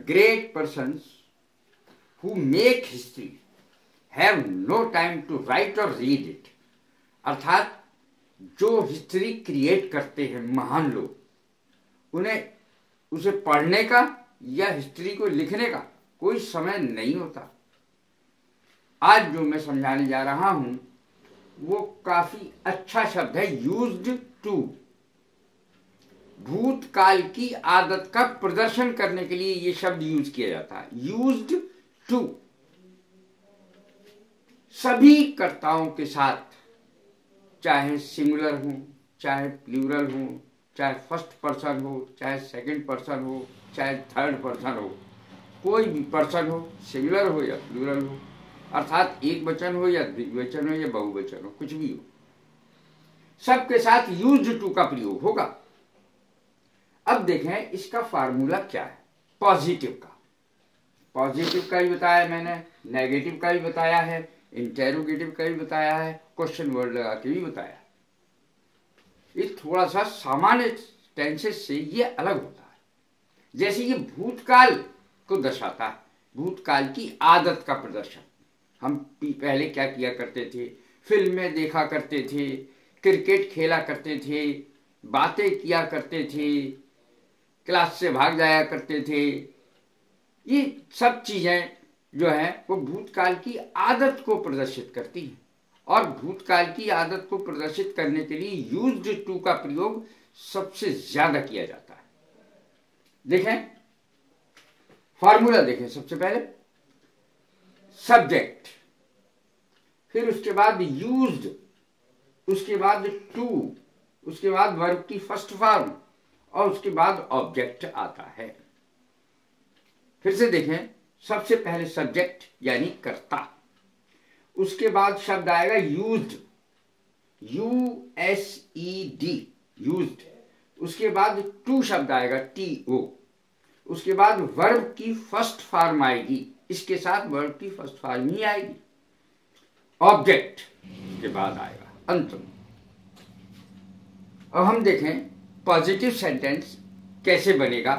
great persons who make history have no time to write or read it. अर्थात जो history create करते हैं महान लोग, उन्हें उसे पढ़ने का या हिस्ट्री को लिखने का कोई समय नहीं होता। आज जो मैं समझाने जा रहा हूं वो काफी अच्छा शब्द है, यूज्ड टू। भूतकाल की आदत का प्रदर्शन करने के लिए ये शब्द यूज किया जाता है, यूज्ड टू। सभी कर्ताओं के साथ, चाहे सिंगुलर हो, चाहे प्लूरल हो, चाहे फर्स्ट पर्सन हो, चाहे सेकंड पर्सन हो, चाहे थर्ड पर्सन हो, कोई भी पर्सन हो, सिंगुलर हो या प्लूरल हो, अर्थात एक वचन हो या द्विवचन हो या बहुवचन हो, कुछ भी हो, सबके साथ यूज्ड टू का प्रयोग होगा। अब देखें इसका फार्मूला क्या है। पॉजिटिव का, पॉजिटिव का भी बताया मैंने, नेगेटिव का भी बताया है, इंटेरोगेटिव का भी बताया है, क्वेश्चन वर्ड लगा के भी बताया। ये थोड़ा सा सामान्य टेंसेस से ये अलग होता है। जैसे ये भूतकाल को दर्शाता है, भूतकाल की आदत का प्रदर्शन। हम पहले क्या किया करते थे, फिल्में देखा करते थे, क्रिकेट खेला करते थे, बातें किया करते थे, क्लास से भाग जाया करते थे। ये सब चीजें जो है वो भूतकाल की आदत को प्रदर्शित करती हैं, और भूतकाल की आदत को प्रदर्शित करने के लिए यूज्ड टू का प्रयोग सबसे ज्यादा किया जाता है। देखें फॉर्मूला, देखें सबसे पहले सब्जेक्ट, फिर उसके बाद यूज्ड, उसके बाद टू, उसके बाद वर्ब की फर्स्ट फॉर्म, और उसके बाद ऑब्जेक्ट आता है। फिर से देखें, सबसे पहले सब्जेक्ट यानी कर्ता, उसके बाद शब्द आएगा यूज्ड, USED, यूज्ड, उसके बाद टू शब्द आएगा TO, उसके बाद वर्ब की फर्स्ट फॉर्म आएगी, इसके साथ वर्ब की फर्स्ट फॉर्म ही आएगी, ऑब्जेक्ट के बाद आएगा अंत में। अब हम देखें पॉजिटिव सेंटेंस कैसे बनेगा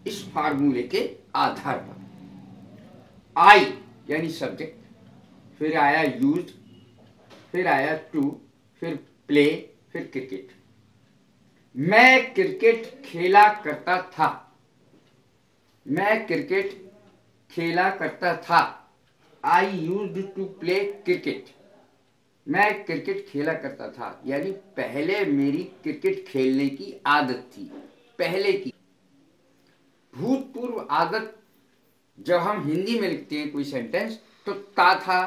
इस फार्मूले के आधार पर। आई यानी सब्जेक्ट, फिर आया यूज्ड, फिर आया टू, फिर प्ले, फिर क्रिकेट। मैं क्रिकेट खेला करता था, मैं क्रिकेट खेला करता था। I used to play cricket. मैं क्रिकेट खेला करता था यानी पहले मेरी क्रिकेट खेलने की आदत थी, पहले की। भूतपूर्व आदत जब हम हिंदी में लिखते हैं कोई सेंटेंस तो ता था,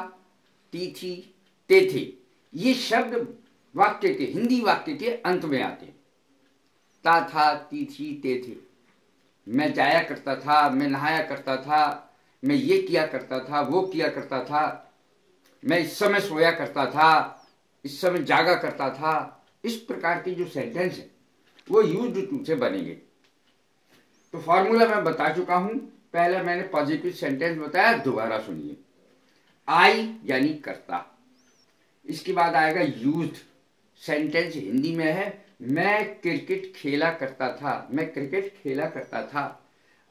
ती थी, ते थे, ये शब्द वाक्य के, हिंदी वाक्य के अंत में आते हैं। ता था, ती थी, ते थे। मैं जाया करता था, मैं नहाया करता था, मैं ये किया करता था, वो किया करता था, मैं इस समय सोया करता था, इस समय जागा करता था। इस प्रकार की जो सेंटेंस है वो यूज्ड टू से बनेंगे। तो फॉर्मूला मैं बता चुका हूं, पहले मैंने पॉजिटिव सेंटेंस बताया, दोबारा सुनिए। आई यानी कर्ता, इसके बाद आएगा यूज्ड, सेंटेंस हिंदी में है मैं क्रिकेट खेला करता था, मैं क्रिकेट खेला करता था।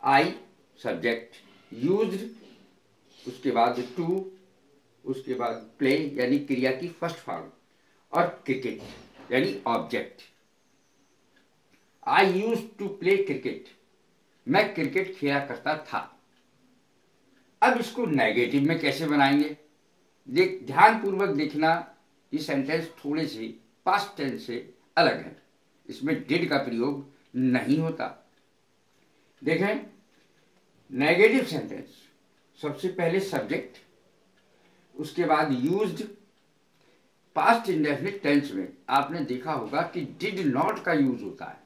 आई सब्जेक्ट, यूज्ड, उसके बाद टू, उसके बाद प्ले यानी क्रिया की फर्स्ट फॉर्म, और क्रिकेट यानी object. I used to play cricket, मैं क्रिकेट खेला करता था। अब इसको नेगेटिव में कैसे बनाएंगे, ध्यान पूर्वक देखना। ये सेंटेंस थोड़े से पास्ट टेंस से अलग है, इसमें डिड का प्रयोग नहीं होता। देखें नेगेटिव सेंटेंस, सबसे पहले सब्जेक्ट, उसके बाद यूज्ड। पास्ट इंडेफिनिट टेंस में आपने देखा होगा कि डिड नॉट का यूज होता है।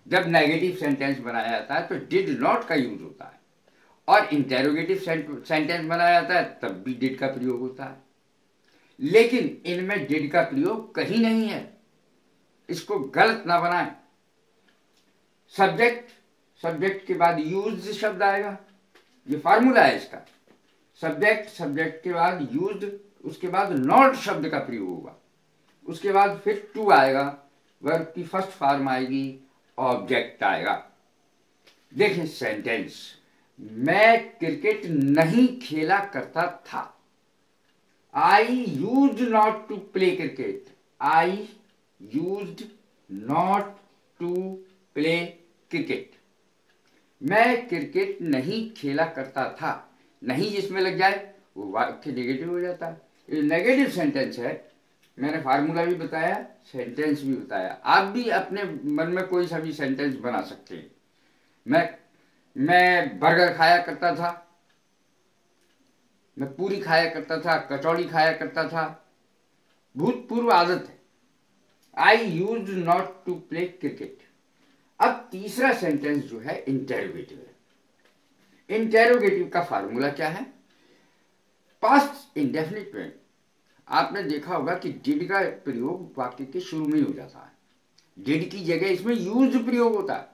जब नेगेटिव सेंटेंस बनाया जाता है तो डिड नॉट का यूज होता है, और इंटेरोगेटिव सेंटेंस बनाया जाता है तब भी डिड का प्रयोग होता है। लेकिन इनमें डिड का प्रयोग कहीं नहीं है, इसको गलत ना बनाएं। सब्जेक्ट, सब्जेक्ट के बाद यूज्ड शब्द आएगा, ये फार्मूला है इसका। सब्जेक्ट, सब्जेक्ट के बाद यूज्ड, उसके बाद नॉट शब्द का प्रयोग होगा, उसके बाद फिर टू आएगा, वर्ब की फर्स्ट फॉर्म आएगी, ऑब्जेक्ट आएगा। देखें सेंटेंस, मैं क्रिकेट नहीं खेला करता था। I use not to play cricket. I use not to play cricket. मैं क्रिकेट नहीं खेला करता था। नहीं जिसमें लग जाए वो वाक्य नेगेटिव हो जाता है। ये नेगेटिव सेंटेंस है। मैंने फार्मूला भी बताया, सेंटेंस भी बताया। आप भी अपने मन में कोई सा भी सेंटेंस बना सकते हैं। मैं बर्गर खाया करता था, मैं पूरी खाया करता था, कचौड़ी खाया करता था। भूतपूर्व आदत है। I use not to play cricket. अब तीसरा सेंटेंस जो है इंटेरोगेटिव है। इंटेरोगेटिव का फार्मूला क्या है? पास्ट इंडेफिनिट में आपने देखा होगा कि डिड का प्रयोग वाक्य के शुरू में ही हो जाता है। डिड की जगह इसमें यूज्ड प्रयोग होता है।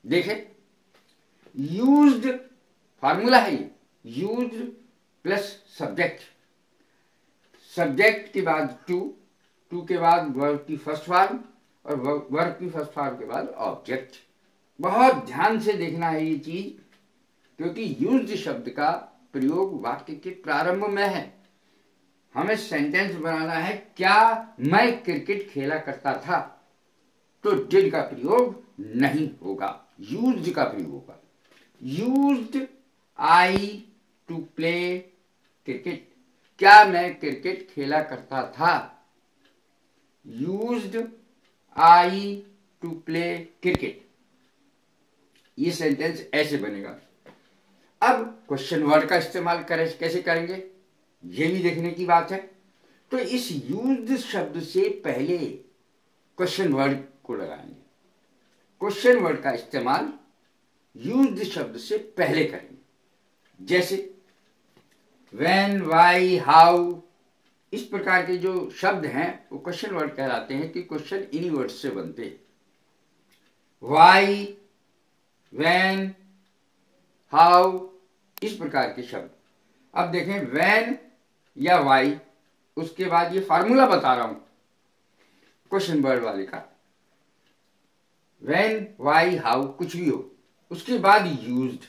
देखें, यूज्ड फार्मूला है ये, यूज्ड प्लस सब्जेक्ट। सब्जेक्ट के बाद टू, टू के बाद वर्ब की फर्स्ट फॉर्म और वर्ब की फर्स्ट फॉर्म के बाद ऑब्जेक्ट। बहुत ध्यान से देखना है ये चीज, क्योंकि यूज्ड शब्द का प्रयोग वाक्य के प्रारंभ में है। हमें सेंटेंस बनाना है, क्या मैं क्रिकेट खेला करता था, तो डिड का प्रयोग नहीं होगा, यूज्ड का प्रयोग होगा। Used I to play cricket. क्या मैं क्रिकेट खेला करता था? Used I to play cricket. ये सेंटेंस ऐसे बनेगा। अब क्वेश्चन वर्ड का इस्तेमाल कैसे करेंगे, ये भी देखने की बात है। तो इस यूज्ड शब्द से पहले क्वेश्चन वर्ड को लगाएंगे। क्वेश्चन वर्ड का इस्तेमाल यूज्ड शब्द से पहले करेंगे। जैसे व्हेन, व्हाई, हाउ, इस प्रकार के जो शब्द हैं वो क्वेश्चन वर्ड कहलाते हैं कि क्वेश्चन इन्हीं वर्ड से बनते हैं। व्हाई, व्हेन, हाउ, इस प्रकार के शब्द। अब देखें, व्हेन या व्हाई, उसके बाद ये फार्मूला बता रहा हूं क्वेश्चन वर्ड वाले का। व्हेन, व्हाई, हाउ कुछ भी हो, उसके बाद यूज्ड,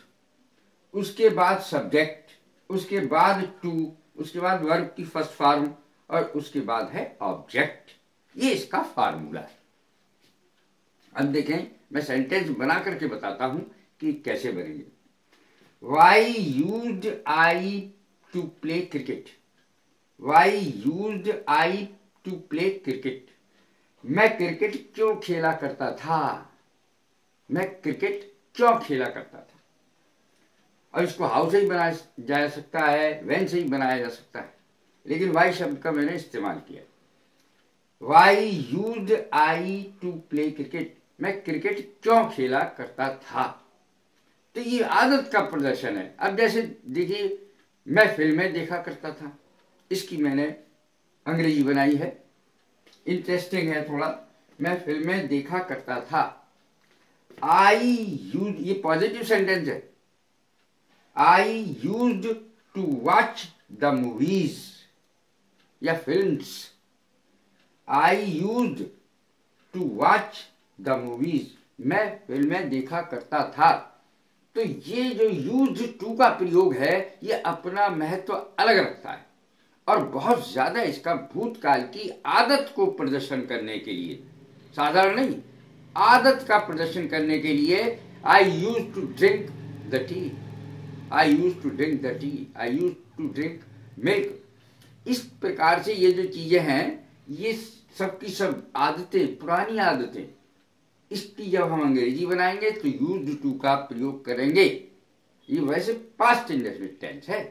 उसके बाद सब्जेक्ट, उसके बाद टू, उसके बाद वर्ब की फर्स्ट फॉर्म और उसके बाद है ऑब्जेक्ट। ये इसका फार्मूला है। अब देखें, मैं सेंटेंस बना करके बताता हूं कि कैसे बनेंगे। Why used I to play cricket. Why used I to play cricket. मैं क्रिकेट क्यों खेला करता था? मैं क्रिकेट क्यों खेला करता था? और इसको हाउ से ही बनाया जा सकता है, व्हेन से ही बनाया जा सकता है, लेकिन वाई शब्द का मैंने इस्तेमाल किया। Why used I to play cricket. मैं क्रिकेट क्यों खेला करता था? तो ये आदत का प्रदर्शन है। अब जैसे देखिए, मैं फिल्में देखा करता था, इसकी मैंने अंग्रेजी बनाई है, इंटरेस्टिंग है थोड़ा। मैं फिल्में देखा करता था। आई यूज, ये पॉजिटिव सेंटेंस है। I used to watch the movies या films. I used to watch the movies. मैं फिल्में देखा करता था। तो ये जो यूज्ड टू का प्रयोग है, ये अपना महत्व अलग रखता है और बहुत ज्यादा इसका भूतकाल की आदत को प्रदर्शन करने के लिए, साधारण नहीं, आदत का प्रदर्शन करने के लिए, I use to drink the tea, I use to drink the tea, I use to drink milk. इस प्रकार से ये जो चीजें हैं, ये सबकी सब आदतें, पुरानी आदतें, इसकी जब हम अंग्रेजी बनाएंगे तो यूज्ड टू का प्रयोग करेंगे। ये वैसे पास्ट इंडेफिनिट टेंस है,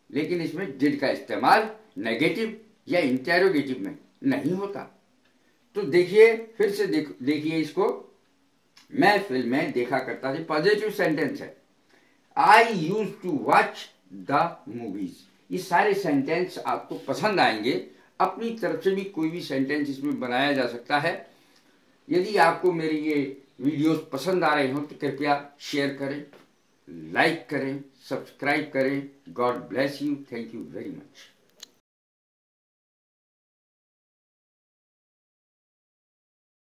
लेकिन इसमें डिड का इस्तेमाल नेगेटिव या इंटेरोगेटिव में नहीं होता। तो देखिए, फिर से देखिए इसको। मैं फिल्में देखा करता था, पॉजिटिव सेंटेंस है। I use to watch the movies. ये सारे सेंटेंस आपको पसंद आएंगे। अपनी तरफ से भी कोई भी सेंटेंस इसमें बनाया जा सकता है। यदि आपको मेरी ये वीडियोस पसंद आ रहे हो तो कृपया शेयर करें, लाइक करें, सब्सक्राइब करें। God bless you. Thank you very much.